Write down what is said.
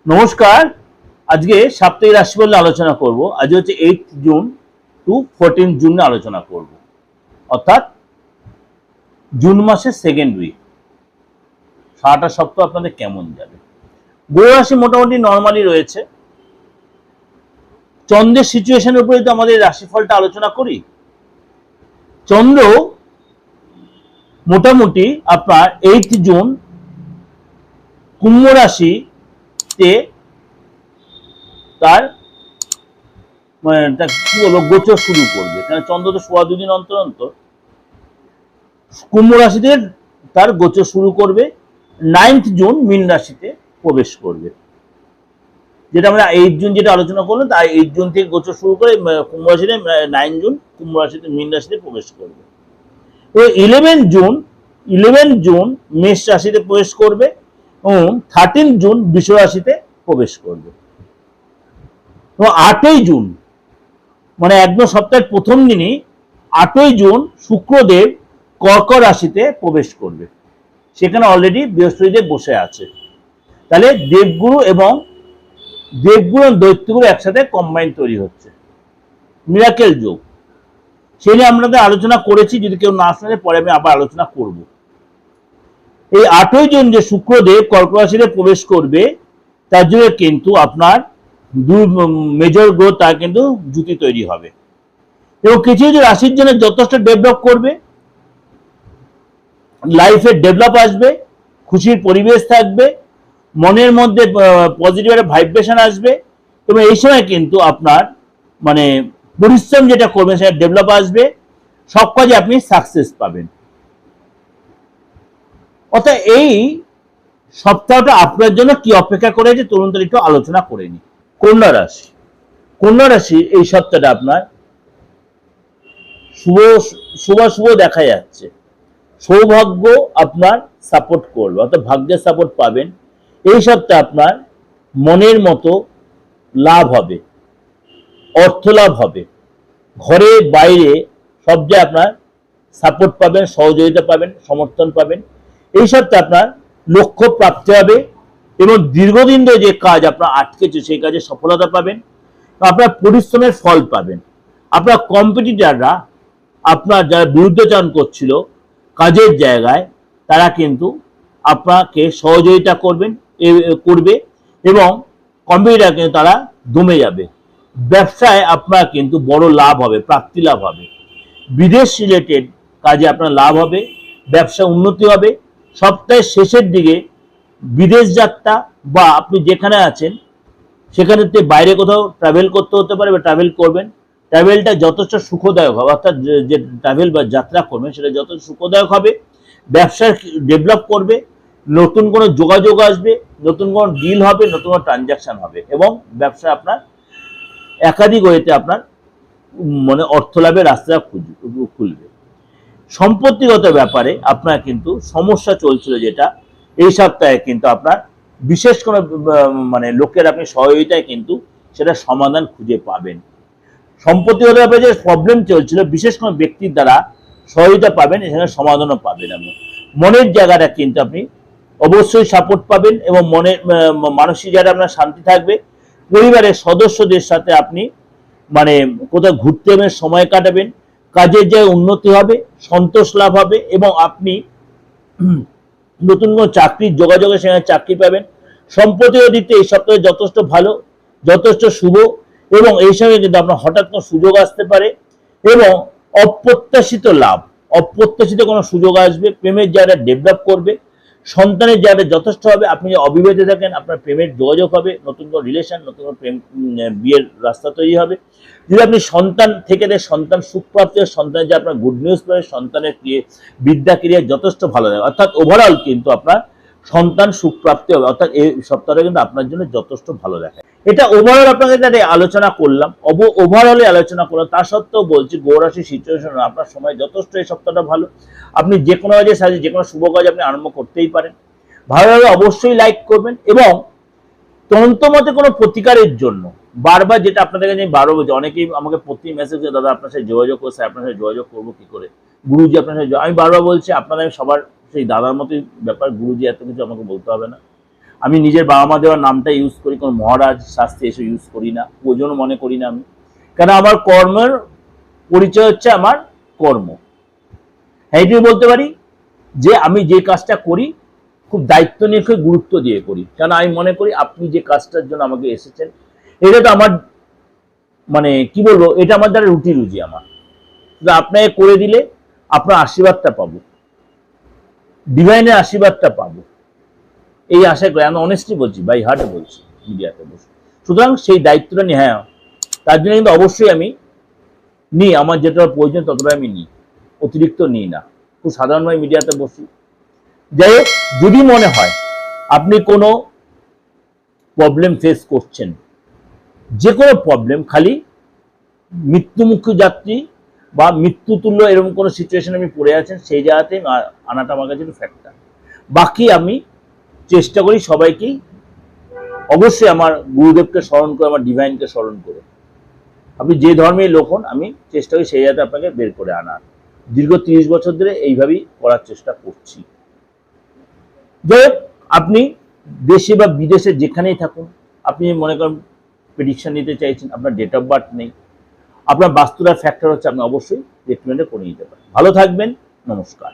নমস্কার। আজকে সাপ্তাহিক রাশিফল নিয়ে আলোচনা করব। আজ হচ্ছে 8 জুন টু 14 জুন নিয়ে আলোচনা করব, অর্থাৎ জুন মাসের সেকেন্ড উইক। সারাটা সপ্তাহ আপনাদের কেমন যাবে? গ্রহ রাশি মোটামুটি নর্মালি রয়েছে। চন্দ্রের সিচুয়েশনের উপরে তো আমাদের রাশিফলটা আলোচনা করি। চন্দ্র মোটামুটি আপনার 8 জুন কুম্ভ রাশিতে তার কি বলবো গোচর শুরু করবে, কারণ চন্দ্র তো সোয়া দুদিন অন্তর অন্তর কুম্ভ রাশিতে তার গোচর শুরু করবে। 9 জুন মীন রাশিতে প্রবেশ করবে, যেটা আমরা 8 জুন যেটা আলোচনা করলাম, তাই 8 জুন থেকে গোচর শুরু করে কুম্ভ রাশিতে 9 জুন কুম্ভ রাশিতে মীন রাশিতে প্রবেশ করবে। তো 11 জুন মেষ রাশিতে প্রবেশ করবে এবং 13 জুন বৃষ রাশিতে প্রবেশ করবে। 8ই জুন মানে একদম সপ্তাহের প্রথম দিনই 8ই জুন শুক্রদেব কর্ক রাশিতে প্রবেশ করবে। সেখানে অলরেডি বৃহস্পতিদেব বসে আছে। তাহলে দেবগুরু এবং দৈত্যগুরু একসাথে কম্বাইন তৈরি হচ্ছে, মিরাকেল যোগ। সেই নিয়ে আপনাদের আলোচনা করেছি, যদি কেউ না শুনে পরে আমি আবার আলোচনা করব। এই 8ই জুন যে শুক্রদেব কর্ক রাশিতে প্রবেশ করবে, তার জন্য কিন্তু আপনার দুই মেজর গ্রহ তার কিন্তু জুতি তৈরি হবে এবং কিছু কিছু রাশির জন্য যথেষ্ট ডেভেলপ করবে, লাইফে ডেভেলপ আসবে, খুশির পরিবেশ থাকবে, মনের মধ্যে পজিটিভ একটা ভাইব্রেশন আসবে এবং এই সময় কিন্তু আপনার মানে পরিশ্রম যেটা করবেন সেটা ডেভেলপ আসবে, সব কাজে আপনি সাকসেস পাবেন। অর্থাৎ এই সপ্তাহটা আপনার জন্য কি অপেক্ষা করেছে তরুণ একটু আলোচনা করে নি। কন্যা রাশি এই সপ্তাহটা আপনার শুভ দেখা যাচ্ছে। সৌভাগ্য আপনার সাপোর্ট করবে, অর্থাৎ ভাগ্যের সাপোর্ট পাবেন। এই সপ্তাহে আপনার মনের মতো লাভ হবে, অর্থ লাভ হবে, ঘরে বাইরে সব জায়গায় আপনার সাপোর্ট পাবেন, সহযোগিতা পাবেন, সমর্থন পাবেন। এই সপ্তাহে আপনার লক্ষ্য প্রাপ্তি হবে এবং দীর্ঘদিন ধরে যে কাজ আপনার আটকেছে সেই কাজে সফলতা পাবেন, আপনার পরিশ্রমের ফল পাবেন। আপনার কম্পিটিটররা আপনার যারা বিরুদ্ধাচরণ করছিল কাজের জায়গায়, তারা কিন্তু আপনাকে সহযোগিতা করবে এবং কম্পিটিটর কিন্তু তারা দমে যাবে। ব্যবসায় আপনার কিন্তু বড় লাভ হবে, প্রাপ্তি লাভ হবে। বিদেশ রিলেটেড কাজে আপনার লাভ হবে, ব্যবসা উন্নতি হবে। সপ্তাহের শেষের দিকে বিদেশ যাত্রা বা আপনি যেখানে আছেন সেখানে বাইরে কোথাও ট্রাভেল করতে হতে পারে বা ট্রাভেল করবেন। ট্রাভেলটা যথেষ্ট সুখদায়ক হবে, অর্থাৎ যে ট্রাভেল বা যাত্রা করবেন সেটা যথেষ্ট সুখদায়ক হবে। ব্যবসা ডেভেলপ করবে, নতুন কোনো যোগাযোগ আসবে, নতুন কোনো ডিল হবে, নতুন কোনো ট্রানজাকশন হবে এবং ব্যবসা আপনার একাধিক ওয়েতে আপনার মানে অর্থ লাভের রাস্তা খুলবে। সম্পত্তিগত ব্যাপারে আপনার কিন্তু সমস্যা চলছিল, যেটা এই সপ্তাহে কিন্তু আপনার বিশেষ কোনো মানে লোকের আপনি সহযোগিতায় কিন্তু সেটা সমাধান খুঁজে পাবেন। সম্পত্তিগত ব্যাপারে যে প্রবলেম চলছিল, বিশেষ কোনো ব্যক্তির দ্বারা সহযোগিতা পাবেন, এখানে সমাধানও পাবেন। আপনি মনের জায়গাটা কিন্তু আপনি অবশ্যই সাপোর্ট পাবেন এবং মনের মানসিক জায়গাটা আপনার শান্তি থাকবে। পরিবারের সদস্যদের সাথে আপনি মানে কোথাও ঘুরতে যাবেন, সময় কাটাবেন, কাজের জায়গায় উন্নতি হবে, সন্তোষ লাভ হবে এবং আপনি নতুন কোনো চাকরির যোগাযোগে সেখানে চাকরি পাবেন। সম্পত্তির দিক থেকে এই সপ্তাহে যথেষ্ট ভালো, যথেষ্ট শুভ এবং এই সময় কিন্তু আপনার হঠাৎ কোনো সুযোগ আসতে পারে এবং অপ্রত্যাশিত লাভ, অপ্রত্যাশিত কোনো সুযোগ আসবে। প্রেমের জায়গাটা ডেভেলপ করবে, সন্তানের জায়গাটা যথেষ্ট হবে। আপনি যদি অবিবাহিত থাকেন আপনার প্রেমের যোগাযোগ হবে, নতুন কোনো রিলেশন, নতুন কোনো প্রেম বিয়ের রাস্তা তৈরি হবে। যদি আপনি সন্তান থেকে সন্তান সুখপ্রাপ্তি, সন্তানের যে আপনার গুড নিউজ পাবে, সন্তানের বিদ্যা ক্রিয়া যথেষ্ট ভালো লাগে। অর্থাৎ ওভারঅল কিন্তু আপনার সন্তান সুখপ্রাপ্তি হবে, অর্থাৎ এই সপ্তাহটা কিন্তু আপনার জন্য যথেষ্ট ভালো দেখায়। এটা ওভারঅল আপনাকে যাতে আলোচনা করলাম, ওভারঅলে আলোচনা করলাম। তা সত্ত্বেও বলছি গ্রহ রাশি সিচুয়েশন আপনার সময় যথেষ্ট এই সপ্তাহটা ভালো। আপনি যে কোনো কাজে সাজে যে কোনো শুভ কাজ আপনি আরম্ভ করতেই পারেন। ভালো লাগলে অবশ্যই লাইক করবেন এবং তন্ত্রমতে কোনো প্রতিকারের জন্য বারবার, যেটা আপনাদের কাছে আমি বারবার বলছি, অনেকেই আমাকে প্রতি মেসেজে দাদা আপনার সাথে যোগাযোগ করছে, আপনার সাথে যোগাযোগ করবো কি করে, গুরুজি আপনার সাথে, আমি বারবার বলছি আপনাদের সবার সেই দাদার মতোই ব্যাপার, গুরুজি এত কিছু আমাকে বলতে হবে না। আমি নিজের বাবা মা দেওয়ার নামটা ইউজ করি, কোনো মহারাজ শাস্ত্রে এসে ইউজ করি না, ওজনও মনে করি না আমি। কারণ আমার কর্মের পরিচয় হচ্ছে আমার কর্ম। হ্যাঁ, এটাই বলতে পারি যে আমি যে কাজটা করি খুব দায়িত্ব নিয়ে, খুব গুরুত্ব দিয়ে করি। কারণ আমি মনে করি আপনি যে কাজটার জন্য আমাকে এসেছেন, এটা তো আমার মানে কি বলবো, এটা আমার দ্বারা রুটি রুজি আমার। আপনাকে করে দিলে আপনার আশীর্বাদটা পাবো, ডিভাইনের আশীর্বাদটা পাবো, এই আশা করি। আমি অনেস্টলি বলছি, বাই হার্ট বলছি মিডিয়াতে বসে। সুতরাং সেই দায়িত্বটা নিয়ে, হ্যাঁ, তার জন্য কিন্তু অবশ্যই আমি নিই, আমার যেটা প্রয়োজন ততটা আমি নিই, অতিরিক্ত নিই না। খুব সাধারণভাবে মিডিয়াতে বসি। যাই হোক, যদি মনে হয় আপনি কোনো প্রবলেম ফেস করছেন, যে কোনো প্রবলেম, খালি মৃত্যুমুখী যাত্রী বা মৃত্যুতুল্য এরকম কোনো সিচুয়েশন আপনি পড়ে আছেন, সেই জায়গাতে আনাটা আমার কাছে একটু ফ্যাক্টর। বাকি আমি চেষ্টা করি সবাইকেই অবশ্যই আমার গুরুদেবকে স্মরণ করে, আমার ডিভাইনকে স্মরণ করে, আপনি যে ধর্মের লোক হন, আমি চেষ্টা করি সেই জায়গাতে আপনাকে বের করে আনার। দীর্ঘ 30 বছর ধরে এইভাবেই করার চেষ্টা করছি। যাই হোক, আপনি দেশে বা বিদেশে যেখানেই থাকুন, আপনি মনে করেন প্রেডিকশন নিতে চাইছেন, আপনার ডেট অফ বার্থ নেই, আপনার বাস্তুটার ফ্যাক্টর হচ্ছে, আপনি অবশ্যই ট্রিটমেন্টে করে নিতে পারেন। ভালো থাকবেন, নমস্কার।